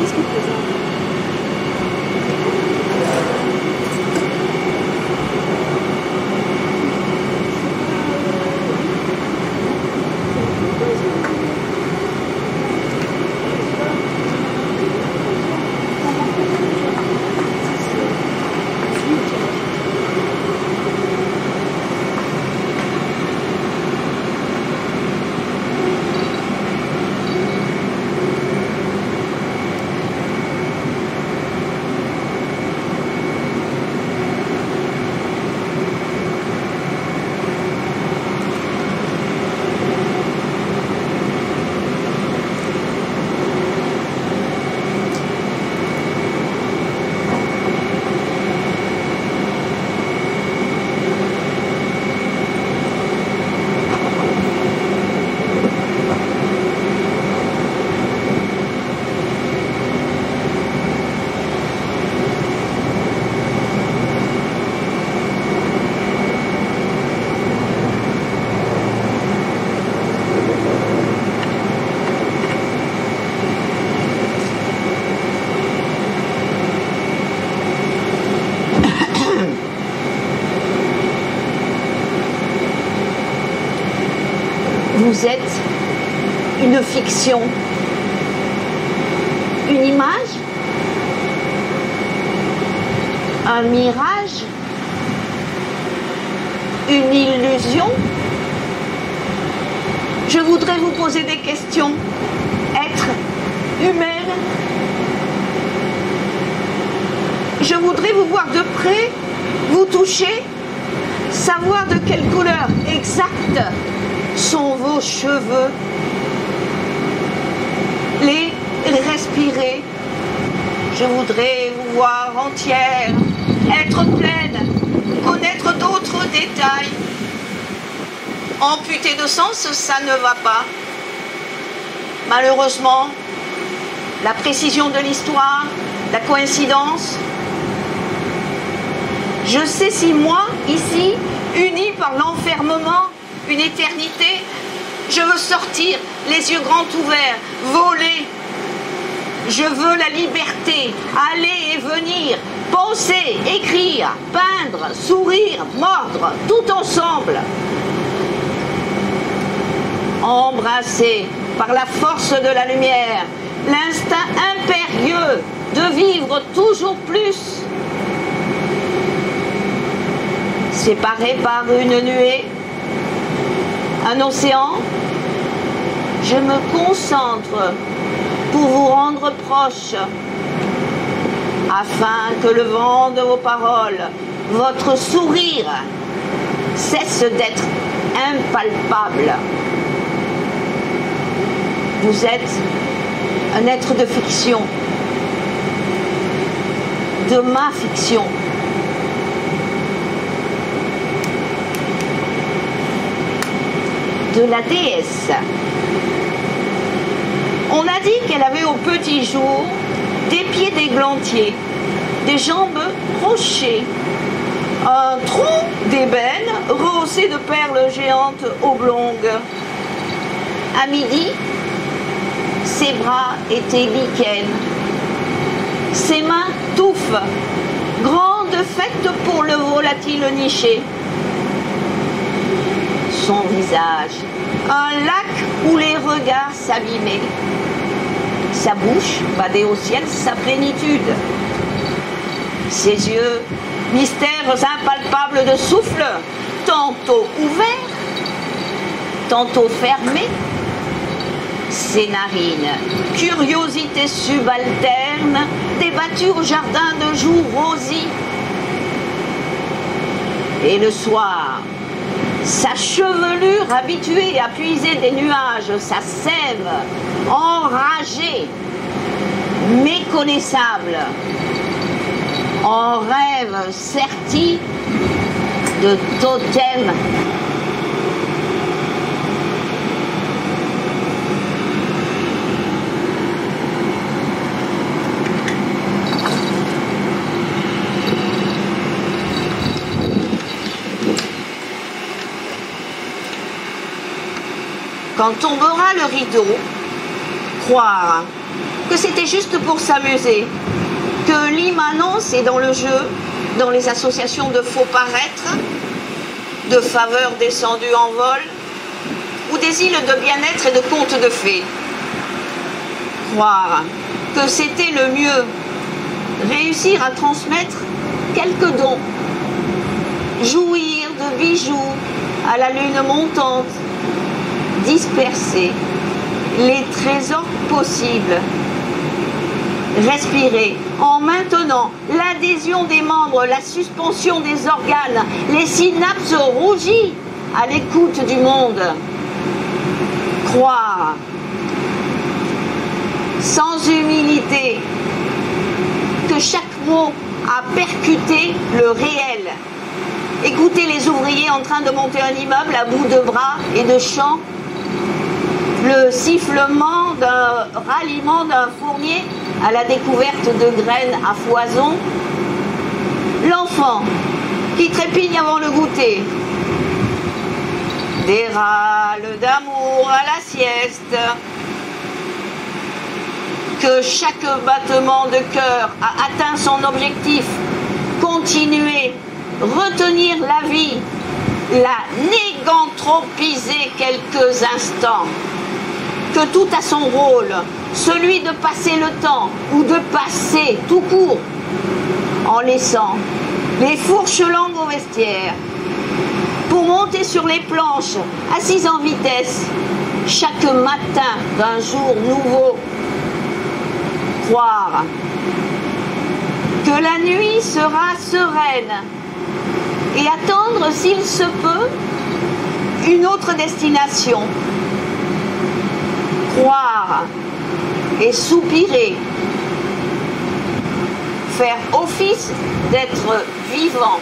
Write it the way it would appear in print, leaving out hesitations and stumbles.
Qu'est-ce qu'il présente? Vous êtes une fiction, une image, un mirage, une illusion. Je voudrais vous poser des questions. Être humaine. Je voudrais vous voir de près, vous toucher, savoir de quelle couleur exacte sont vos cheveux, les respirer. Je voudrais vous voir entière, être pleine, connaître d'autres détails. Amputé de sens, ça ne va pas. Malheureusement, la précision de l'histoire, la coïncidence. Je sais si moi, ici, unis par l'enfermement, une éternité, je veux sortir, les yeux grands ouverts, voler. Je veux la liberté, aller et venir, penser, écrire, peindre, sourire, mordre, tout ensemble. Embrassé par la force de la lumière, l'instinct impérieux de vivre toujours plus. Séparé par une nuée, un océan, je me concentre pour vous rendre proche, afin que le vent de vos paroles, votre sourire, cesse d'être impalpable. Vous êtes un être de fiction, de ma fiction. De la déesse. On a dit qu'elle avait au petit jour des pieds d'églantier, des jambes rochées, un tronc d'ébène rehaussé de perles géantes oblongues. À midi, ses bras étaient lichen, ses mains touffes, grandes faites pour le volatile niché. Son visage, un lac où les regards s'abîmaient. Sa bouche badait au ciel sa plénitude. Ses yeux, mystères impalpables de souffle, tantôt ouverts, tantôt fermés. Ses narines, curiosité subalterne, débattues au jardin de jour rosis. Et le soir, sa chevelure habituée à puiser des nuages, sa sève enragée, méconnaissable, en rêve serti de totem. Quand tombera le rideau, croire que c'était juste pour s'amuser, que l'immanence est dans le jeu, dans les associations de faux paraître, de faveurs descendues en vol, ou des îles de bien-être et de contes de fées. Croire que c'était le mieux, réussir à transmettre quelques dons, jouir de bijoux à la lune montante, disperser les trésors possibles, respirer en maintenant l'adhésion des membres, la suspension des organes, les synapses rougies à l'écoute du monde. Croire sans humilité que chaque mot a percuté le réel. Écouter les ouvriers en train de monter un immeuble à bout de bras et de chants, le sifflement d'un ralliement d'un fournier à la découverte de graines à foison, l'enfant qui trépigne avant le goûter, des râles d'amour à la sieste, que chaque battement de cœur a atteint son objectif, continuer, retenir la vie, la néganthropiser quelques instants, que tout a son rôle, celui de passer le temps ou de passer tout court, en laissant les fourches langues au vestiaire, pour monter sur les planches, assis en vitesse, chaque matin d'un jour nouveau. Croire que la nuit sera sereine et attendre, s'il se peut, une autre destination. Croire et soupirer, faire office d'être vivant.